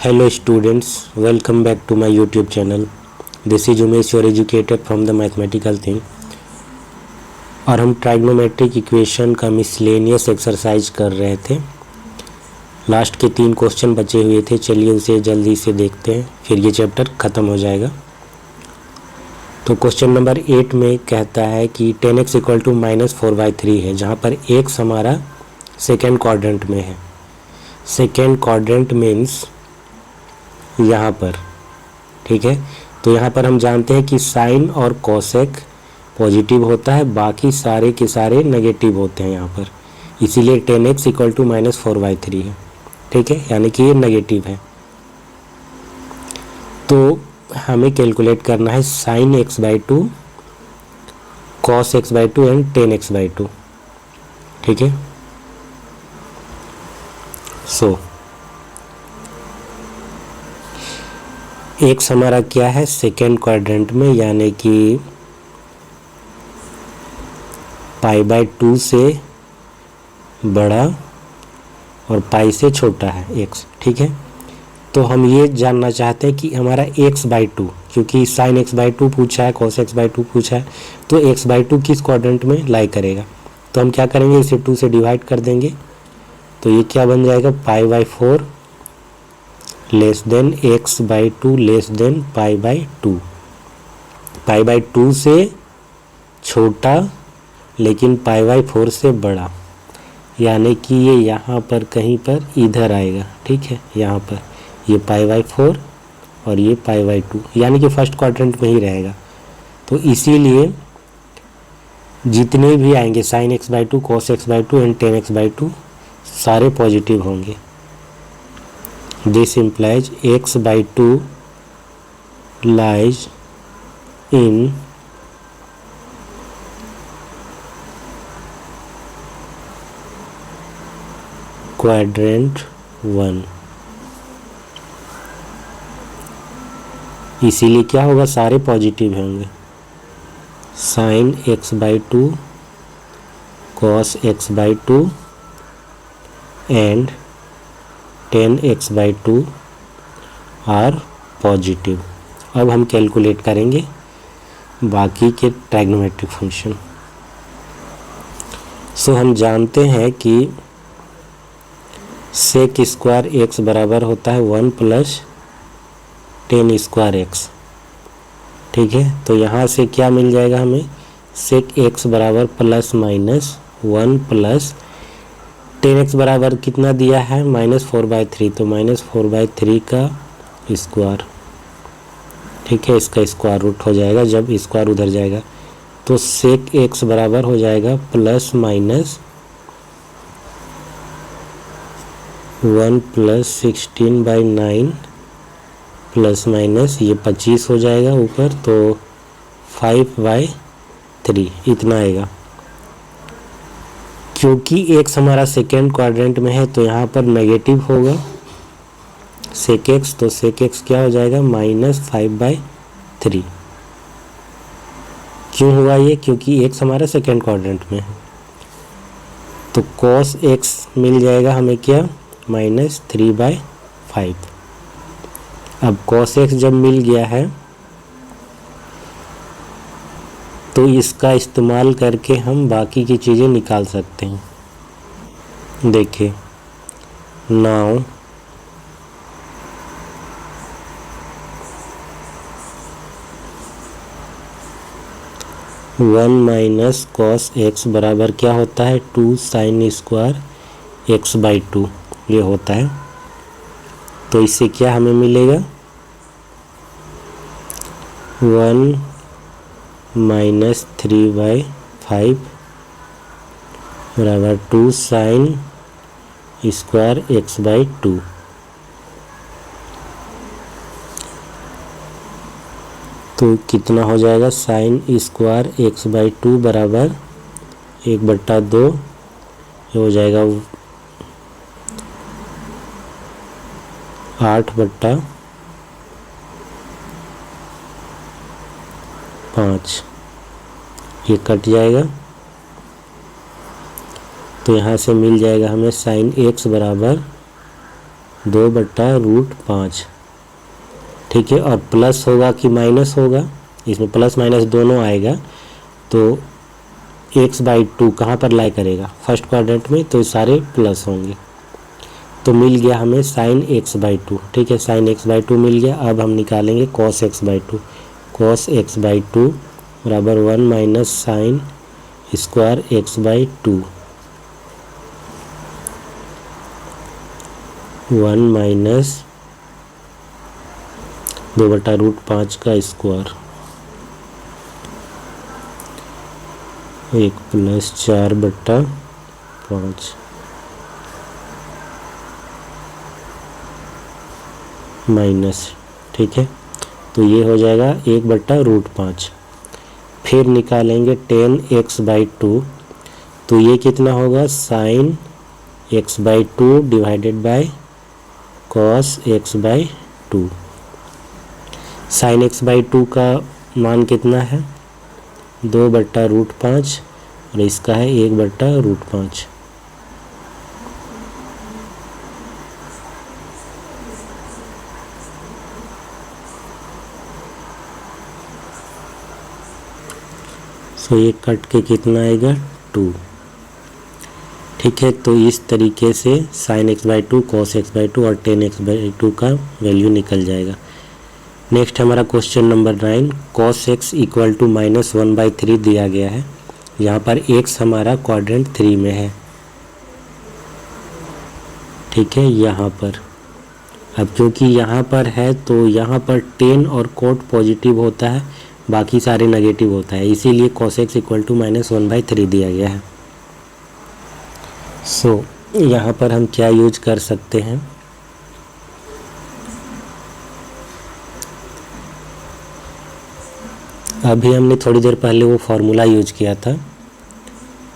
Hello students, welcome back to my YouTube channel. This is Umesh, your educator from the mathematical thing. और हम trigonometric equation का miscellaneous exercise कर रहे थे। Last के 3 question बचे हुए थे, चलिए उसे जल्दी से देखते हैं, फिर ये चैप्टर ख़त्म हो जाएगा। तो क्वेश्चन नंबर 8 में कहता है कि 10x इक्वल टू -4/3 है, जहाँ पर x हमारा सेकेंड क्वाड्रेंट में है। सेकेंड क्वाड्रेंट मीन्स यहाँ पर, ठीक है। तो यहाँ पर हम जानते हैं कि साइन और कोसेक पॉजिटिव होता है, बाकी सारे के सारे नेगेटिव होते हैं यहाँ पर, इसीलिए 10x इक्वल टू -4/3 है, ठीक है, यानी कि ये नेगेटिव है। तो हमें कैलकुलेट करना है sign x/2, cos x/2 and 10x/2, ठीक है। सो एक्स हमारा क्या है, सेकेंड क्वाड्रेंट में, यानी कि π/2 से बड़ा और पाई से छोटा है एक्स, ठीक है। तो हम ये जानना चाहते हैं कि हमारा x/2, क्योंकि साइन x/2 पूछा है, cos x/2 पूछा है, तो x/2 किस क्वाड्रेंट में लाई करेगा। तो हम क्या करेंगे, इसे 2 से डिवाइड कर देंगे, तो ये क्या बन जाएगा, π/4 less than x/2 less than π/2। π/2 से छोटा लेकिन π/4 से बड़ा, यानी कि ये यहाँ पर कहीं पर इधर आएगा, ठीक है। यहाँ पर ये π/4 और ये π/2, यानी कि फर्स्ट क्वाड्रेंट में ही रहेगा। तो इसीलिए जितने भी आएंगे sign x/2, cos x/2 and 10x/2 सारे पॉजिटिव होंगे। This implies x/2 lies in quadrant 1। इसीलिए क्या होगा, सारे पॉजिटिव होंगे। Sine x/2, cos x/2 and 10x/2 are positive. अब हम कैलकुलेट करेंगे बाकी के ट्राइग्नोमेट्रिक फंक्शन। सो हम जानते हैं कि सेक स्क्वायर एक्स बराबर होता है 1 + 10 स्क्वायर एक्स, ठीक है। तो यहाँ से क्या मिल जाएगा हमें, सेक एक्स बराबर ±1 + 10x बराबर कितना दिया है, -4/3, तो -4/3 का स्क्वायर, ठीक है। इसका स्क्वायर रूट हो जाएगा जब स्क्वायर उधर जाएगा, तो सेक x बराबर हो जाएगा ±1 + 16/9 ± ये 25 हो जाएगा ऊपर, तो 5/3 इतना आएगा। क्योंकि x हमारा सेकेंड क्वाड्रेंट में है तो यहाँ पर नेगेटिव होगा सेक x, तो सेक x क्या हो जाएगा, -5/3। क्यों हुआ ये, क्योंकि x हमारा सेकेंड क्वाड्रेंट में है। तो cos x मिल जाएगा हमें क्या, -3/5। अब cos x जब मिल गया है तो इसका इस्तेमाल करके हम बाकी की चीज़ें निकाल सकते हैं। देखिए, नाउ (1 - cos x) बराबर क्या होता है, 2 sin स्क्वायर x/2 ये होता है। तो इससे क्या हमें मिलेगा, 1 - 3/5 बराबर 2 sin स्क्वायर x/2। तो कितना हो जाएगा, साइन स्क्वायर x/2 बराबर 1/2, ये हो जाएगा 8/5, ये कट जाएगा। तो यहाँ से मिल जाएगा हमें साइन x बराबर 2/√5, ठीक है। और प्लस होगा कि माइनस होगा, इसमें प्लस माइनस दोनों आएगा, तो x/2 कहाँ पर लाई करेगा, फर्स्ट क्वाड्रेंट में, तो सारे प्लस होंगे। तो मिल गया हमें साइन x/2, ठीक है, साइन x/2 मिल गया। अब हम निकालेंगे कॉस x/2, कॉस x/2 बराबर 1 minus sine square x/2, 1 minus 2/√5 का स्क्वायर, 1 प्लस 4/5 माइनस, ठीक है। तो ये हो जाएगा 1/√5। फिर निकालेंगे tan x/2, तो ये कितना होगा, sine x/2 divided by cos x/2। Sine x/2 का मान कितना है, 2/√5, और इसका है 1/√5। तो ये कट के कितना आएगा, 2, ठीक है। तो इस तरीके से साइन x/2, कॉस x/2 और tan x/2 का वैल्यू निकल जाएगा। नेक्स्ट हमारा question number 9, cos x equal to -1/3 दिया गया है। यहाँ पर x हमारा क्वाड्रेंट 3 में है, ठीक है, यहाँ पर। अब क्योंकि यहाँ पर है तो यहाँ पर tan और cot पॉजिटिव होता है, बाकी सारे नेगेटिव होता है, इसीलिए cos x इक्वल टू -1/3 दिया गया है। सो यहाँ पर हम क्या यूज कर सकते हैं, अभी हमने थोड़ी देर पहले वो फॉर्मूला यूज किया था,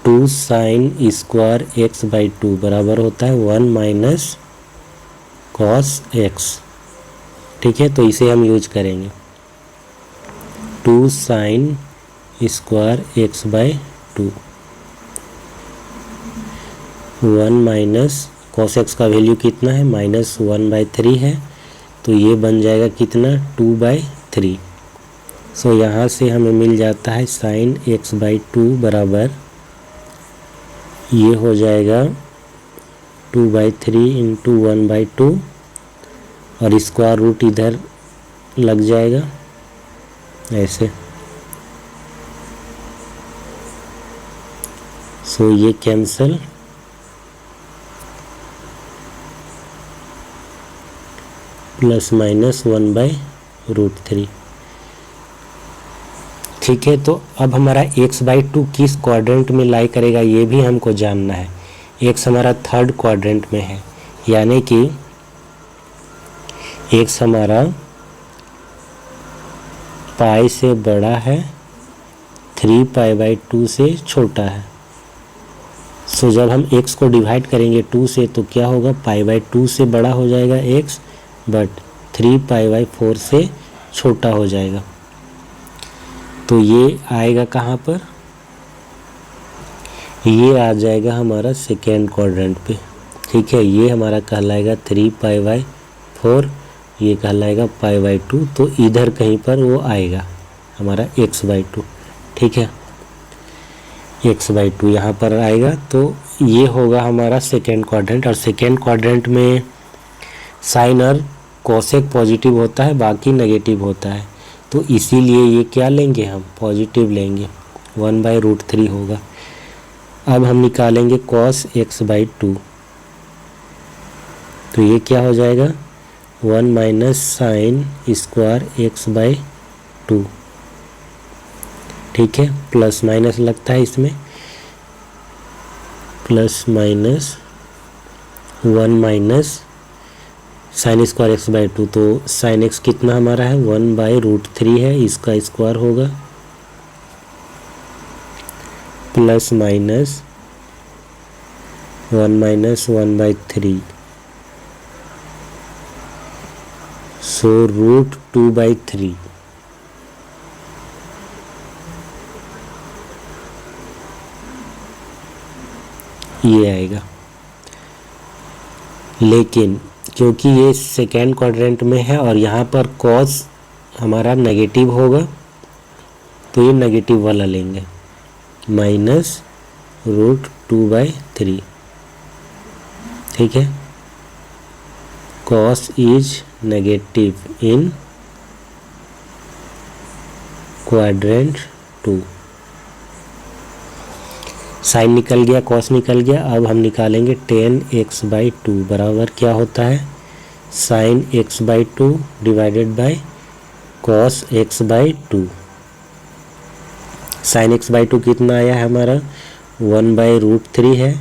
2 साइन स्क्वायर x/2 बराबर होता है 1 माइनस कॉस x, ठीक है। तो इसे हम यूज करेंगे, 2 sine square x/2, 1 minus cos x का वैल्यू कितना है, -1/3 है, तो ये बन जाएगा कितना, 2/3। सो यहाँ से हमें मिल जाता है साइन x/2 बराबर, ये हो जाएगा 2/3 इंटू 1/2, और स्क्वायर रूट इधर लग जाएगा ऐसे। सो ये कैंसल, प्लस माइनस 1/√3, ठीक है। तो अब हमारा x/2 किस क्वाड्रेंट में लाई करेगा ये भी हमको जानना है। x हमारा थर्ड क्वाड्रेंट में है, यानी कि x हमारा पाई से बड़ा है, 3π/2 से छोटा है। सो जब हम x को डिवाइड करेंगे 2 से तो क्या होगा, π/2 से बड़ा हो जाएगा x, बट 3π/4 से छोटा हो जाएगा। तो ये आएगा कहाँ पर, ये आ जाएगा हमारा सेकेंड क्वाड्रेंट पे, ठीक है। ये हमारा कहलाएगा 3π/4, ये कहलाएगा π/2, तो इधर कहीं पर वो आएगा हमारा x/2, ठीक है, x/2 यहाँ पर आएगा। तो ये होगा हमारा सेकेंड क्वाड्रेंट, और सेकेंड क्वाड्रेंट में साइन और कोसेक पॉजिटिव होता है, बाकी नेगेटिव होता है, तो इसीलिए ये क्या लेंगे, हम पॉजिटिव लेंगे, 1/√3 होगा। अब हम निकालेंगे cos x/2, तो ये क्या हो जाएगा, 1 माइनस साइन स्क्वायर x/2, ठीक है। प्लस माइनस लगता है इसमें, plus minus 1 minus sine square x/2, तो साइन x कितना हमारा है, 1/√3 है, इसका स्क्वायर होगा, प्लस माइनस 1 माइनस 1/3, सो √2/3, ये आएगा। लेकिन क्योंकि ये सेकेंड क्वाड्रेंट में है और यहाँ पर कॉस हमारा नेगेटिव होगा तो ये नेगेटिव वाला लेंगे, -√2/3। ठीक है, cos is negative in quadrant 2। Sine निकल गया, कॉस निकल गया। अब हम निकालेंगे tan(x/2) बराबर क्या होता है, sin(x/2) divided by cos(x/2). sin(x/2) कितना आया है हमारा, 1/√3 है।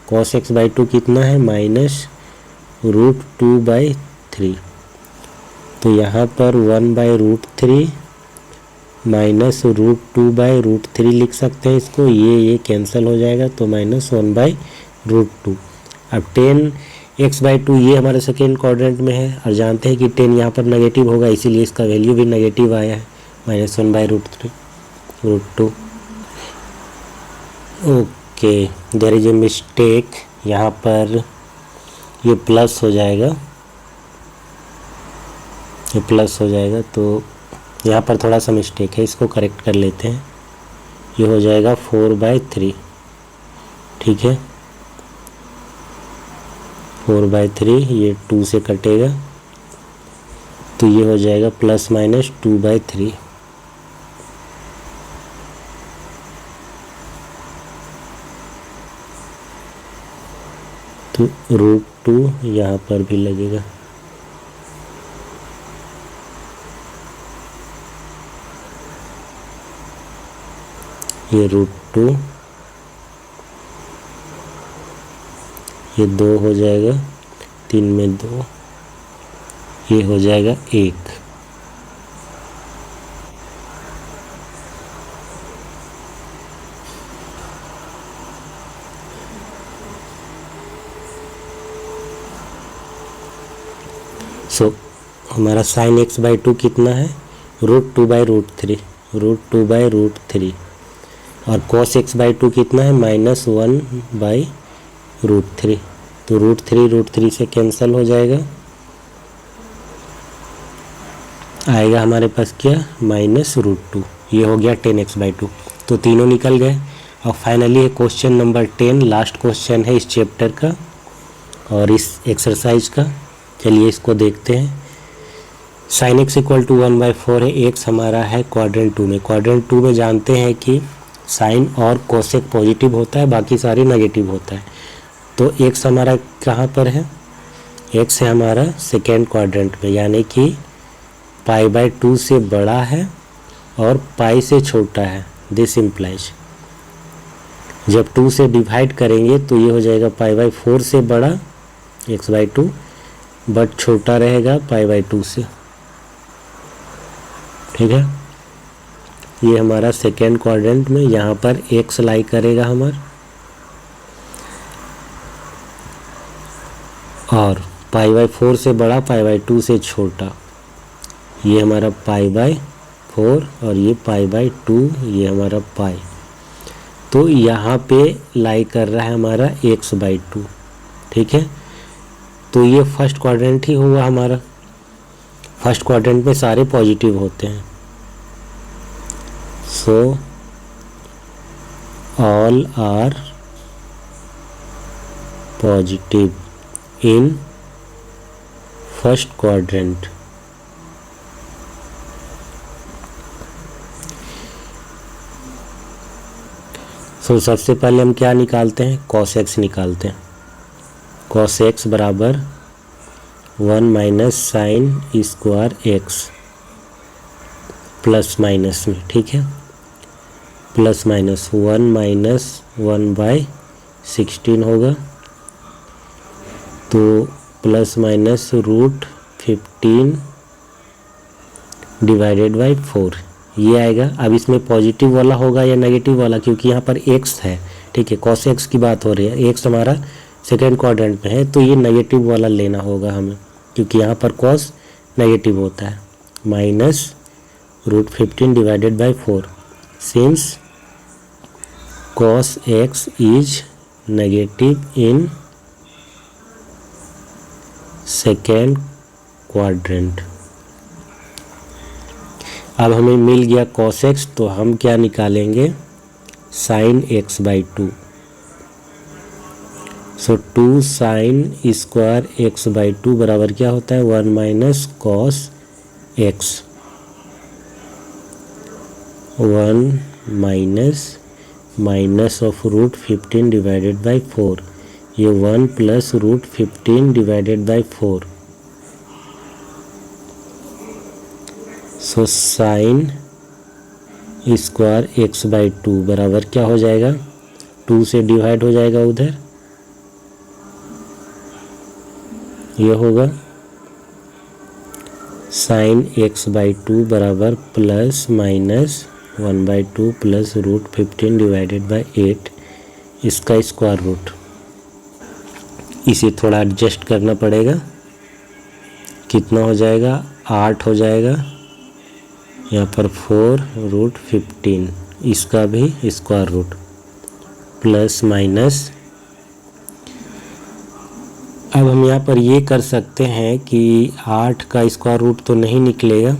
cos(x/2) कितना है, -√2/3। तो यहाँ पर 1/√3 -√2/√3 लिख सकते हैं इसको। ये कैंसिल हो जाएगा तो -1/√2। अब tan(x/2) ये हमारे सेकेंड क्वाड्रेंट में है और जानते हैं कि tan यहाँ पर नेगेटिव होगा, इसीलिए इसका वैल्यू भी नेगेटिव आया है, -1/√2। Okay, there is a mistake, यहाँ पर ये प्लस हो जाएगा, ये प्लस हो जाएगा, तो यहाँ पर थोड़ा सा मिस्टेक है, इसको करेक्ट कर लेते हैं। ये हो जाएगा 4/3। ठीक है, 4/3, ये 2 से कटेगा तो ये हो जाएगा ±2/3। तो √2 यहाँ पर भी लगेगा। ये √2, ये 2 हो जाएगा, 3 में 2, ये हो जाएगा 1। सो हमारा sin(x/2) कितना है, √2/√3, √2/√3। और cos(x/2) कितना है, -1/√3। तो √3 से कैंसिल हो जाएगा, आएगा हमारे पास क्या, -√2। ये हो गया tan(x/2). तो तीनों निकल गए। और फाइनली है क्वेश्चन नंबर 10, लास्ट क्वेश्चन है इस चैप्टर का और इस एक्सरसाइज का। चलिए इसको देखते हैं। sin x = 1/4 है, x हमारा है क्वाड्रेंट 2 में। क्वाड्रेंट 2 में जानते हैं कि साइन और कोसेक पॉजिटिव होता है, बाकी सारे नेगेटिव होता है। तो x हमारा कहाँ पर है, x है हमारा सेकेंड क्वाड्रेंट में, यानी कि π/2 से बड़ा है और पाई से छोटा है। दिस इम्प्लाइज जब 2 से डिवाइड करेंगे तो ये हो जाएगा π/4 से बड़ा x/2, बट छोटा रहेगा π/2 से। ठीक है, ये हमारा सेकेंड क्वाड्रेंट में, यहाँ पर x लाई करेगा हमारा, और π/4 से बड़ा π/2 से छोटा, ये हमारा π/4 और ये π/2, ये हमारा पाई। तो यहाँ पे लाई कर रहा है हमारा x/2। ठीक है, तो ये फर्स्ट क्वाड्रेंट ही हुआ हमारा। फर्स्ट क्वाड्रेंट में सारे पॉजिटिव होते हैं। So all are positive in first quadrant. So सबसे पहले हम क्या निकालते हैं, cos x निकालते हैं। cos x बराबर 1 - sin square x plus minus में। ठीक है, प्लस माइनस 1 - 1/16 होगा, तो प्लस माइनस √15 डिवाइडेड बाई 4 ये आएगा। अब इसमें पॉजिटिव वाला होगा या नेगेटिव वाला, क्योंकि यहाँ पर x है। ठीक है, cos x की बात हो रही है, x हमारा सेकेंड क्वाड्रेंट में है, तो ये नेगेटिव वाला लेना होगा हमें, क्योंकि यहाँ पर cos नेगेटिव होता है। Minus √15 divided by 4 since cos x is negative in second quadrant. अब हमें मिल गया cos x, तो हम क्या निकालेंगे, sin x by 2। So 2 sin square x by 2 बराबर क्या होता है, 1 minus cos x, 1 minus of root 15 divided by 4, ये 1 plus root 15 divided by 4। So sine square x by 2 बराबर क्या हो जाएगा, 2 से डिवाइड हो जाएगा उधर, ये होगा साइन x बाई 2 बराबर plus minus 1 by 2 plus root 15 divided by 8, इसका स्क्वायर रूट। इसे थोड़ा एडजस्ट करना पड़ेगा, कितना हो जाएगा, 8 हो जाएगा, यहाँ पर 4 रूट 15, इसका भी स्क्वायर रूट, प्लस माइनस। अब हम यहाँ पर ये कर सकते हैं कि 8 का स्क्वायर रूट तो नहीं निकलेगा,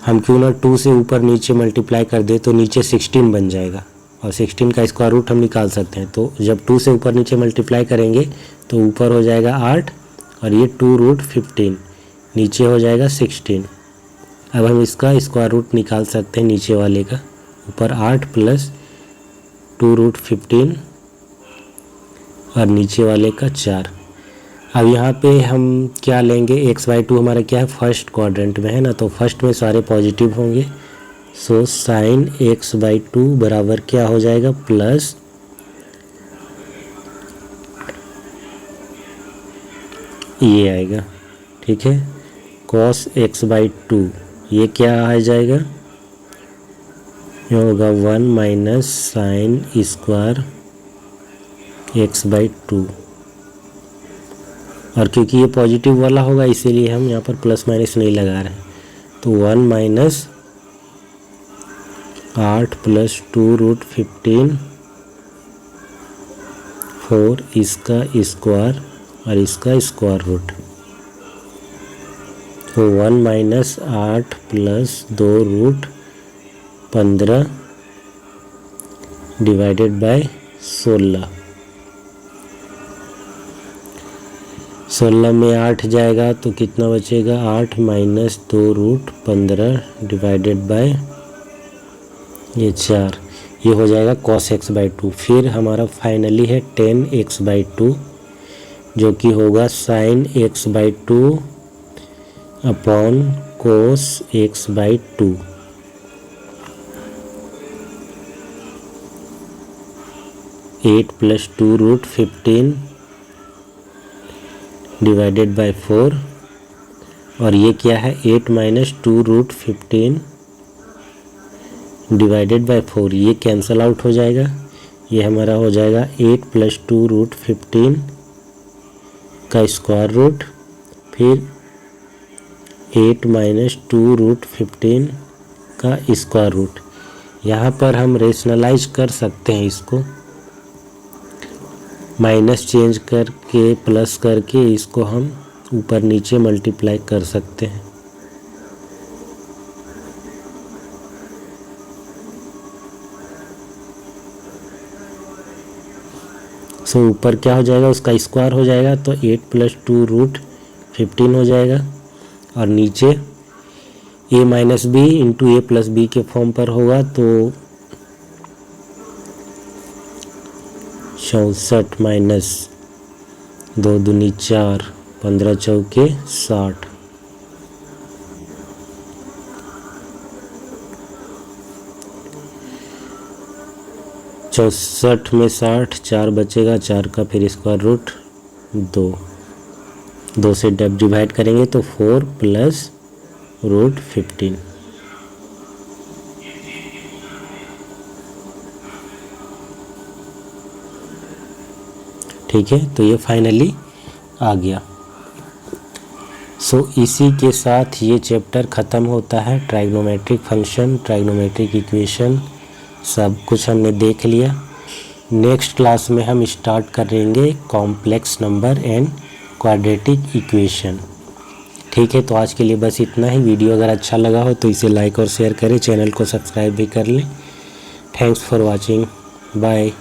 हम क्यों ना 2 से ऊपर नीचे मल्टीप्लाई कर दे तो नीचे 16 बन जाएगा, और 16 का स्क्वायर रूट हम निकाल सकते हैं। तो जब 2 से ऊपर नीचे मल्टीप्लाई करेंगे तो ऊपर हो जाएगा 8 और ये 2 रूट 15, नीचे हो जाएगा 16। अब हम इसका स्क्वायर रूट निकाल सकते हैं नीचे वाले का, ऊपर 8 प्लस 2 रूट 15 और नीचे वाले का 4। अब यहाँ पे हम क्या लेंगे, x बाई 2 हमारा क्या है, फर्स्ट क्वाड्रेंट में है ना, तो फर्स्ट में सारे पॉजिटिव होंगे। सो साइन x बाई 2 बराबर क्या हो जाएगा, प्लस ये आएगा, ठीक है, cos x बाई 2, ये क्या आ जाएगा, ये होगा 1 minus sign square x by 2, और क्योंकि ये पॉजिटिव वाला होगा इसीलिए हम यहाँ पर प्लस माइनस नहीं लगा रहे हैं। तो 1 माइनस 8 प्लस 2 रूट 15 4, इसका स्क्वायर और इसका स्क्वायर रूट। तो 1 minus 8 plus 2 root 15 divided by 16। 16 में 8 जाएगा तो कितना बचेगा, 8 माइनस 2 रूट 15 डिवाइडेड बाय ये 4, ये हो जाएगा cos x बाई 2। फिर हमारा फाइनली है tan x बाई 2, जो कि होगा sin x by 2 upon cos x by 2। Eight plus 2 root 15 divided by 4, और ये क्या है, 8 माइनस 2 रूट 15 डिवाइडेड बाय 4, ये कैंसल आउट हो जाएगा, ये हमारा हो जाएगा 8 प्लस 2 रूट 15 का स्क्वायर रूट, फिर 8 माइनस 2 रूट 15 का स्क्वायर रूट। यहाँ पर हम रेशनलाइज कर सकते हैं इसको, माइनस चेंज करके प्लस करके इसको हम ऊपर नीचे मल्टीप्लाई कर सकते हैं। सो ऊपर क्या हो जाएगा, उसका स्क्वायर हो जाएगा, तो 8 प्लस 2 रूट 15 हो जाएगा, और नीचे a minus b into a plus b के फॉर्म पर होगा, तो 64 माइनस 2 दूनी 4, 15 चौके 60, चौसठ में 60, 4 बचेगा, 4 का फिर स्क्वायर रूट 2 से डिवाइड करेंगे तो 4 प्लस रूट 15। ठीक है, तो ये फाइनली आ गया। सो इसी के साथ ये चैप्टर ख़त्म होता है। ट्राइग्नोमेट्रिक फंक्शन, ट्राइग्नोमेट्रिक इक्वेशन सब कुछ हमने देख लिया। नेक्स्ट क्लास में हम स्टार्ट करेंगे complex number and quadratic equation. ठीक है, तो आज के लिए बस इतना ही। वीडियो अगर अच्छा लगा हो तो इसे लाइक और शेयर करें, चैनल को सब्सक्राइब भी कर लें। Thanks for watching, bye.